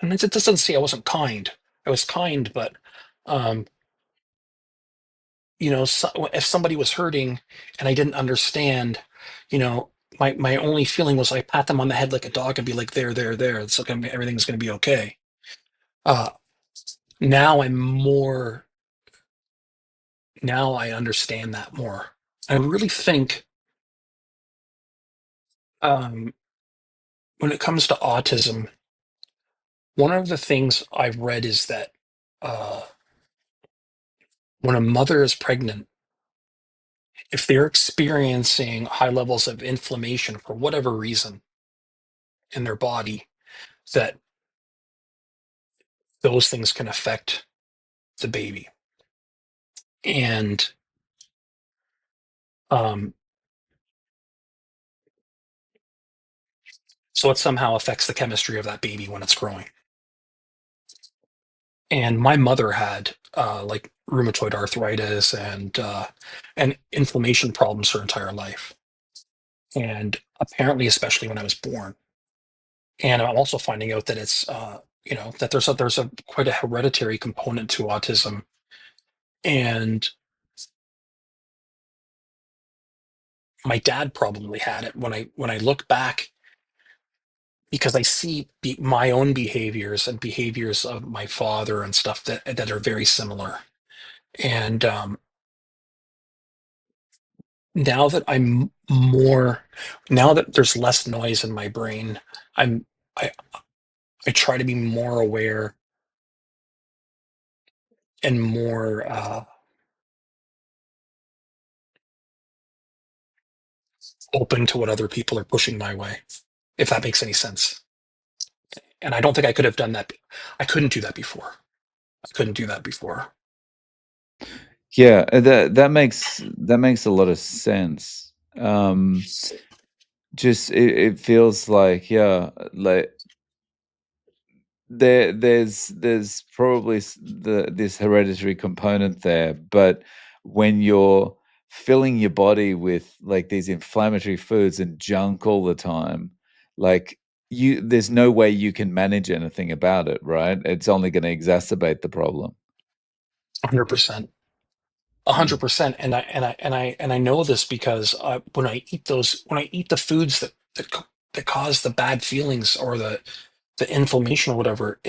And it doesn't say I wasn't kind. I was kind, but um, so, if somebody was hurting and I didn't understand, my only feeling was I pat them on the head like a dog and be like, there. It's okay. Everything's going to be okay. Uh, now I'm more, now I understand that more. I really think um, when it comes to autism, one of the things I've read is that uh, when a mother is pregnant, if they're experiencing high levels of inflammation for whatever reason in their body, that those things can affect the baby. And um, so it somehow affects the chemistry of that baby when it's growing. And my mother had like rheumatoid arthritis and inflammation problems her entire life. And apparently, especially when I was born. And I'm also finding out that it's that there's a quite a hereditary component to autism. And my dad probably had it when I look back because I see my own behaviors and behaviors of my father and stuff that are very similar. And now that now that there's less noise in my brain, I'm I I try to be more aware and more open to what other people are pushing my way, if that makes any sense. And I don't think I could have done that. I couldn't do that before. I couldn't do that before.
Yeah, that makes a lot of sense. Just it feels like, yeah, like there's probably this hereditary component there, but when you're filling your body with like these inflammatory foods and junk all the time, like there's no way you can manage anything about it, right? It's only going to exacerbate the problem.
100%. A hundred
Mm.
percent. And I know this because when I eat the foods that cause the bad feelings or the inflammation or whatever,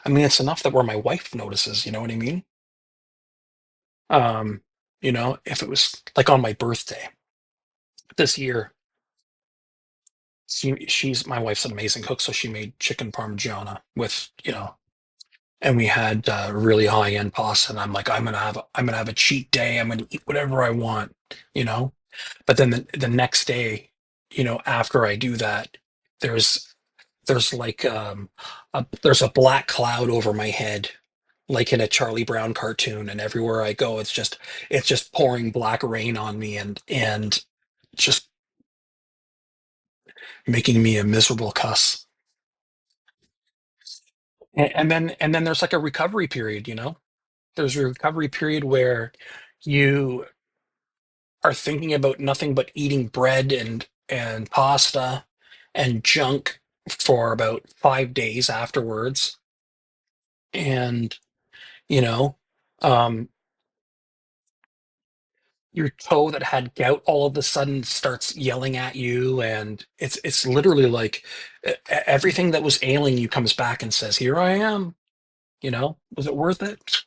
I mean, it's enough that where my wife notices, you know what I mean? Um, if it was like on my birthday this year, she's my wife's an amazing cook, so she made chicken parmigiana with, and we had really high end pasta, and I'm like, I'm gonna have a cheat day. I'm gonna eat whatever I want, you know. But then the next day, after I do that, there's there's like there's a black cloud over my head, like in a Charlie Brown cartoon, and everywhere I go, it's just pouring black rain on me, and just making me a miserable cuss. And then there's like a recovery period, you know? There's a recovery period where you are thinking about nothing but eating bread and pasta and junk for about 5 days afterwards. And, you know, um, your toe that had gout all of a sudden starts yelling at you, and it's literally like everything that was ailing you comes back and says, "Here I am." You know, was it worth it?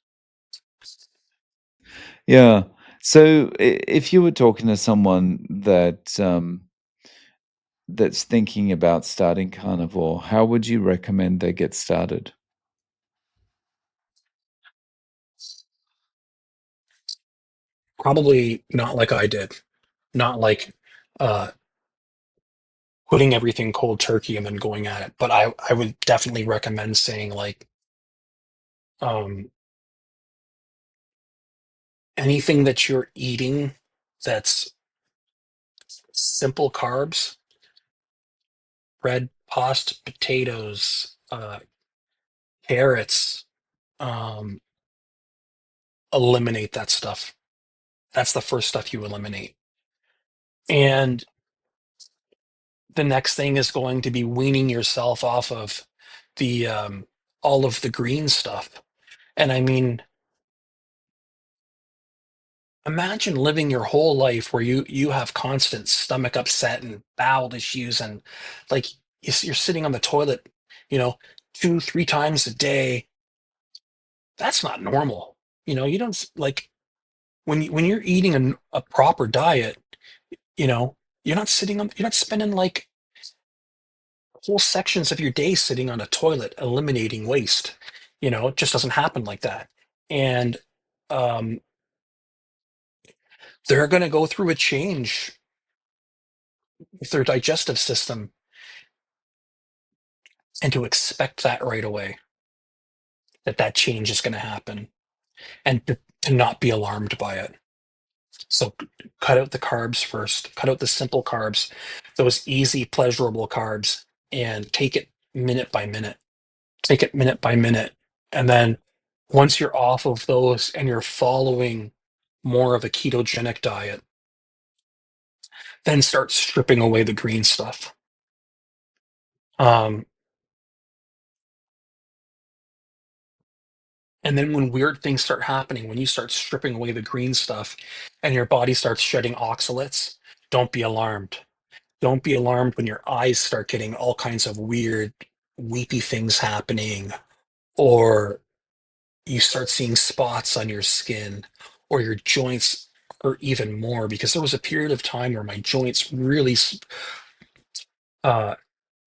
Yeah. So if you were talking to someone that's thinking about starting carnivore, how would you recommend they get started?
Probably not like I did. Not like uh, putting everything cold turkey and then going at it. But I would definitely recommend saying like um, anything that you're eating that's simple carbs, bread, pasta, potatoes, carrots, um, eliminate that stuff. That's the first stuff you eliminate. And the next thing is going to be weaning yourself off of the all of the green stuff. And I mean, imagine living your whole life where you have constant stomach upset and bowel issues, and like you're sitting on the toilet, you know, 2, 3 times a day. That's not normal. You know, you don't like when you're eating a proper diet, you know, you're not spending like whole sections of your day sitting on a toilet eliminating waste. You know, it just doesn't happen like that. And um, they're going to go through a change with their digestive system, and to expect that right away, that change is going to happen, and to not be alarmed by it. So cut out the carbs first, cut out the simple carbs, those easy, pleasurable carbs, and take it minute by minute. Take it minute by minute. And then once you're off of those and you're following more of a ketogenic diet, then start stripping away the green stuff. Um, and then when weird things start happening, when you start stripping away the green stuff and your body starts shedding oxalates, don't be alarmed. Don't be alarmed when your eyes start getting all kinds of weird, weepy things happening, or you start seeing spots on your skin, or your joints hurt even more. Because there was a period of time where my joints really, uh,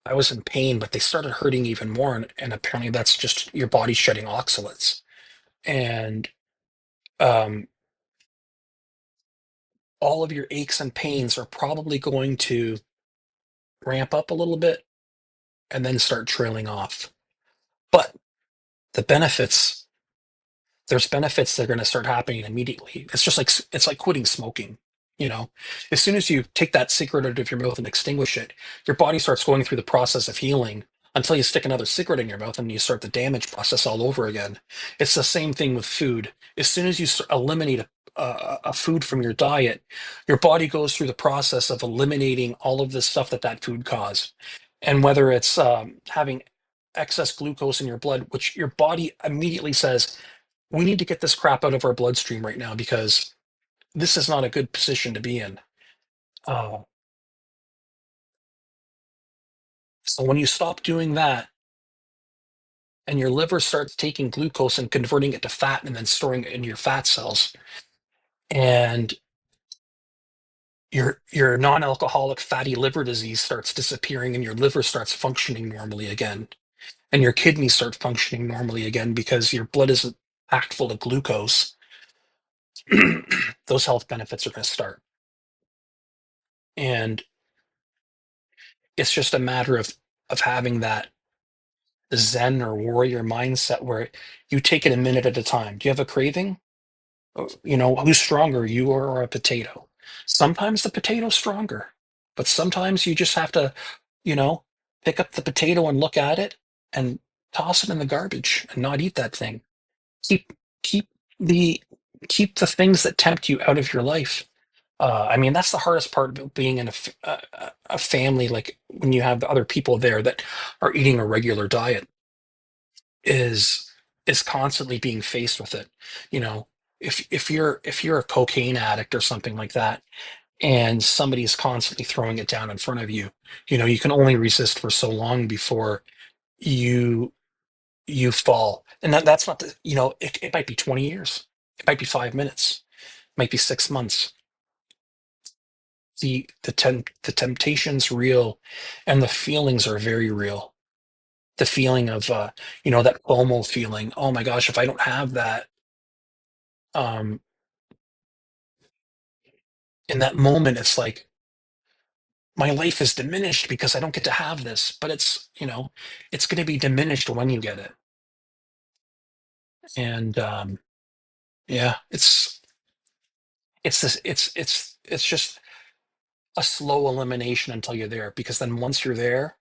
I was in pain, but they started hurting even more. And apparently that's just your body shedding oxalates. And um, all of your aches and pains are probably going to ramp up a little bit and then start trailing off. But the benefits there's benefits that are going to start happening immediately. It's just like it's like quitting smoking. You know, as soon as you take that cigarette out of your mouth and extinguish it, your body starts going through the process of healing until you stick another cigarette in your mouth and you start the damage process all over again. It's the same thing with food. As soon as you eliminate a food from your diet, your body goes through the process of eliminating all of the stuff that food caused. And whether it's having excess glucose in your blood, which your body immediately says, we need to get this crap out of our bloodstream right now because this is not a good position to be in. Uh, so when you stop doing that and your liver starts taking glucose and converting it to fat and then storing it in your fat cells, and your non-alcoholic fatty liver disease starts disappearing and your liver starts functioning normally again, and your kidneys start functioning normally again because your blood isn't packed full of glucose, those health benefits are going to start. And it's just a matter of having that Zen or warrior mindset where you take it a minute at a time. Do you have a craving? You know, who's stronger, you or a potato? Sometimes the potato's stronger, but sometimes you just have to you know, pick up the potato and look at it and toss it in the garbage and not eat that thing. Keep keep the keep the things that tempt you out of your life. I mean, that's the hardest part about being in a family, like when you have the other people there that are eating a regular diet, is is constantly being faced with it. You know, if you're a cocaine addict or something like that, and somebody's constantly throwing it down in front of you, you know, you can only resist for so long before you you fall. And that's not the, you know, it might be 20 years, it might be 5 minutes, it might be 6 months. The temptation's real, and the feelings are very real. The feeling of you know, that FOMO feeling. Oh my gosh, if I don't have that, um, in that moment, it's like my life is diminished because I don't get to have this. But it's, you know, it's going to be diminished when you get it. And yeah, it's this it's just a slow elimination until you're there. Because then once you're there,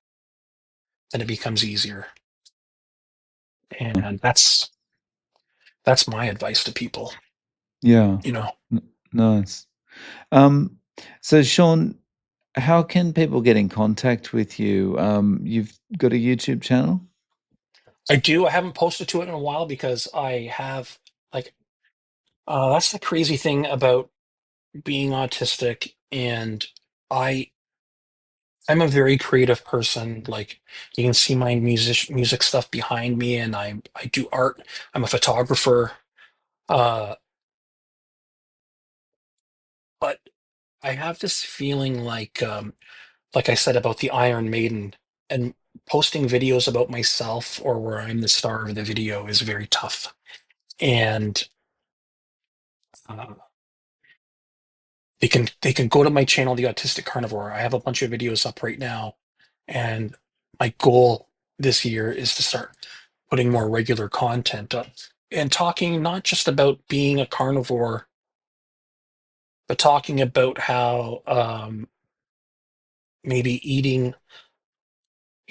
then it becomes easier. And that's my advice to people.
Yeah.
You know,
Nice. Um, so Shawn, how can people get in contact with you? You've got a YouTube channel?
I do. I haven't posted to it in a while because I have, like, that's the crazy thing about being autistic. And I I'm a very creative person. Like, you can see my music stuff behind me, and I do art. I'm a photographer. Uh, but I have this feeling like I said about the Iron Maiden, and posting videos about myself or where I'm the star of the video is very tough. And uh, they can go to my channel, The Autistic Carnivore. I have a bunch of videos up right now, and my goal this year is to start putting more regular content up and talking not just about being a carnivore, but talking about how maybe eating,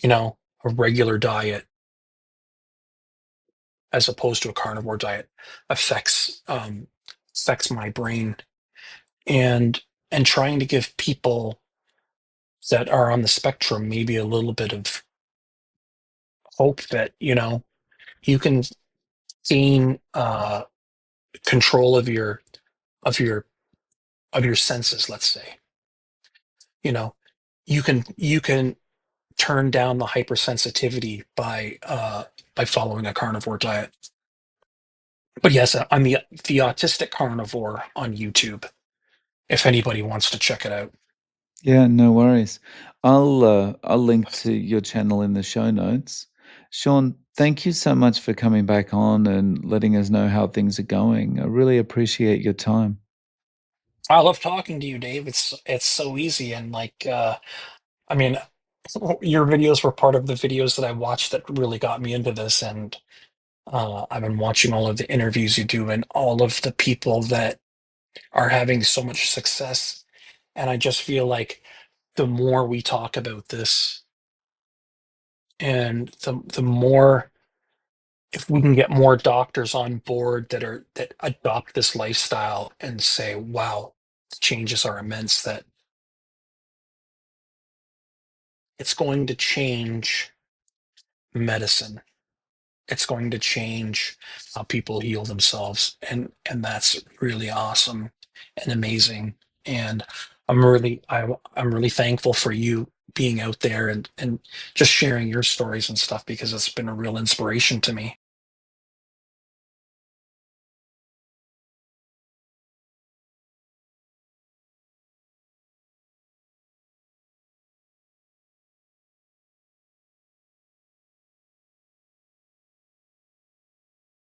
you know, a regular diet as opposed to a carnivore diet affects affects my brain. and and trying to give people that are on the spectrum maybe a little bit of hope that, you know, you can gain control of your of your senses, let's say. You know, you can turn down the hypersensitivity by following a carnivore diet. But yes, I'm the autistic carnivore on YouTube, if anybody wants to check it out.
Yeah, no worries. I'll link to your channel in the show notes. Shawn, thank you so much for coming back on and letting us know how things are going. I really appreciate your time.
I love talking to you, Dave. It's so easy. And like, I mean, your videos were part of the videos that I watched that really got me into this. And I've been watching all of the interviews you do and all of the people that are having so much success. And I just feel like the more we talk about this, and the more, if we can get more doctors on board that adopt this lifestyle and say, wow, the changes are immense, that it's going to change medicine. It's going to change how people heal themselves, and that's really awesome and amazing. And I'm really thankful for you being out there and just sharing your stories and stuff, because it's been a real inspiration to me.